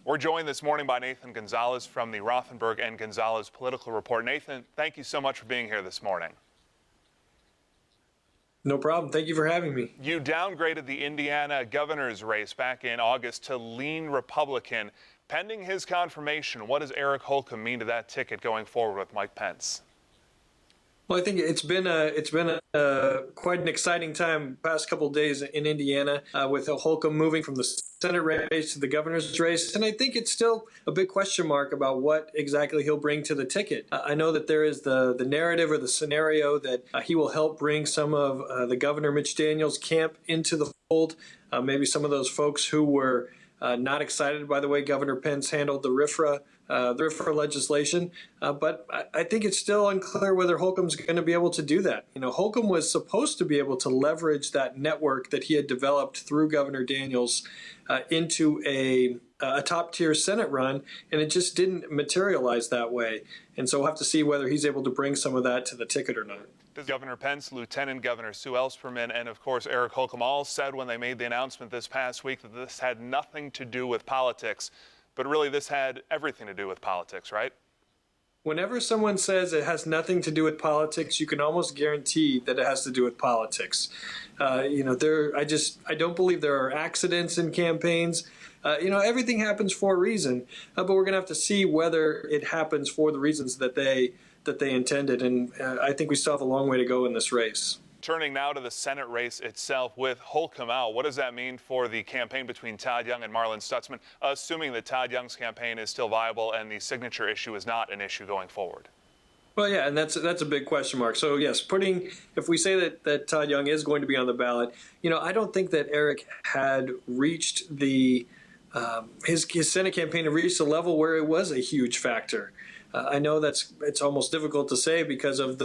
We're joined this morning by Nathan Gonzales from the Rothenberg and Gonzales Political Report. Nathan, thank you so much for being here this morning. No problem. Thank you for having me. You downgraded the Indiana governor's race back in August to lean Republican. Pending his confirmation, what does Eric Holcomb mean to that ticket going forward with Mike Pence? Well, I think it's been quite an exciting time past couple of days in Indiana with Holcomb moving from the Senate race to the governor's race, and I think it's still a big question mark about what exactly he'll bring to the ticket. I know that there is the narrative or the scenario that he will help bring some of the Governor Mitch Daniels' camp into the fold. Maybe some of those folks who were not excited by the way Governor Pence handled the RFRA legislation, but I think it's still unclear whether Holcomb's going to be able to do that. You know, Holcomb was supposed to be able to leverage that network that he had developed through Governor Daniels into a top-tier Senate run, and it just didn't materialize that way. And so we'll have to see whether he's able to bring some of that to the ticket or not. Governor Pence, Lieutenant Governor Sue Ellspermann, and of course Eric Holcomb all said when they made the announcement this past week that this had nothing to do with politics. But really, this had everything to do with politics, right? Whenever someone says it has nothing to do with politics, you can almost guarantee that it has to do with politics. I don't believe there are accidents in campaigns. Everything happens for a reason, but we're going to have to see whether it happens for the reasons that they intended. And I think we still have a long way to go in this race. Turning now to the Senate race itself, with Holcomb out, what does that mean for the campaign between Todd Young and Marlin Stutzman, assuming that Todd Young's campaign is still viable and the signature issue is not an issue going forward? Well, yeah, and that's a big question mark. So, yes, if we say that Todd Young is going to be on the ballot, I don't think that Eric had reached his Senate campaign had reached a level where it was a huge factor. I know it's almost difficult to say because of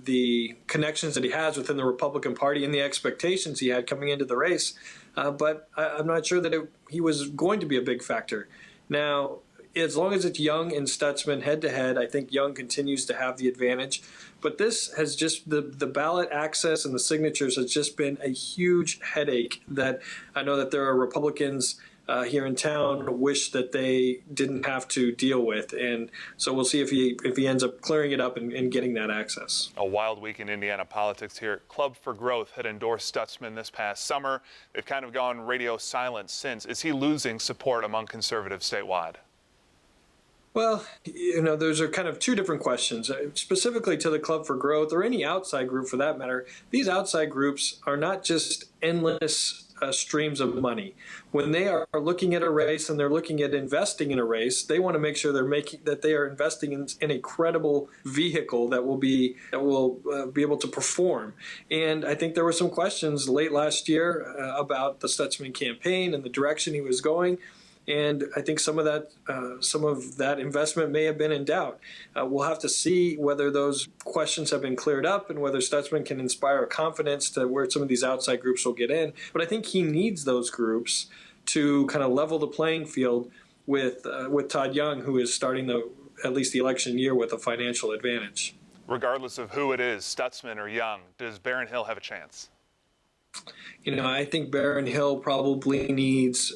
the connections that he has within the Republican Party and the expectations he had coming into the race, but I'm not sure that he was going to be a big factor. Now, as long as it's Young and Stutzman head-to-head, I think Young continues to have the advantage. But this has just, the ballot access and the signatures has just been a huge headache that I know that there are Republicans here in town wish that they didn't have to deal with. And so we'll see if he ends up clearing it up and getting that access. A wild week in Indiana politics here. Club for Growth had endorsed Stutzman this past summer. They've kind of gone radio silent since. Is he losing support among conservatives statewide? Well, those are kind of two different questions. Specifically to the Club for Growth or any outside group for that matter, these outside groups are not just endless streams of money. When they are looking at a race and they're looking at investing in a race, they want to make sure that they are investing in a credible vehicle that will be able to perform. And I think there were some questions late last year about the Stutzman campaign and the direction he was going. And I think some of that investment may have been in doubt. We'll have to see whether those questions have been cleared up and whether Stutzman can inspire a confidence to where some of these outside groups will get in. But I think he needs those groups to kind of level the playing field with Todd Young, who is starting at least the election year with a financial advantage. Regardless of who it is, Stutzman or Young, does Barron Hill have a chance? I think Barron Hill probably needs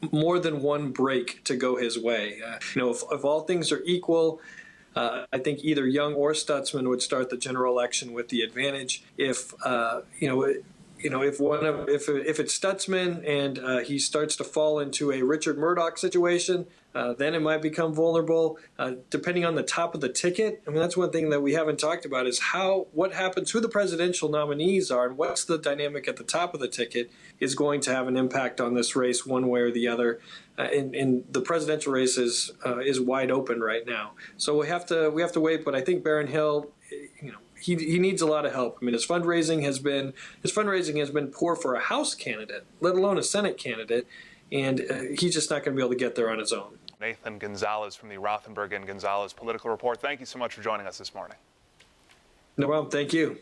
more than one break to go his way. If all things are equal, I think either Young or Stutzman would start the general election with the advantage. If it's Stutzman and he starts to fall into a Richard Murdoch situation, then it might become vulnerable. Depending on the top of the ticket, I mean, that's one thing that we haven't talked about is what happens, who the presidential nominees are, and what's the dynamic at the top of the ticket is going to have an impact on this race one way or the other. And the presidential race is wide open right now, so we have to wait. But I think Barron Hill, He needs a lot of help. I mean, his fundraising has been poor for a House candidate, let alone a Senate candidate, and he's just not going to be able to get there on his own. Nathan Gonzales from the Rothenberg and Gonzales Political Report. Thank you so much for joining us this morning. No problem. Thank you.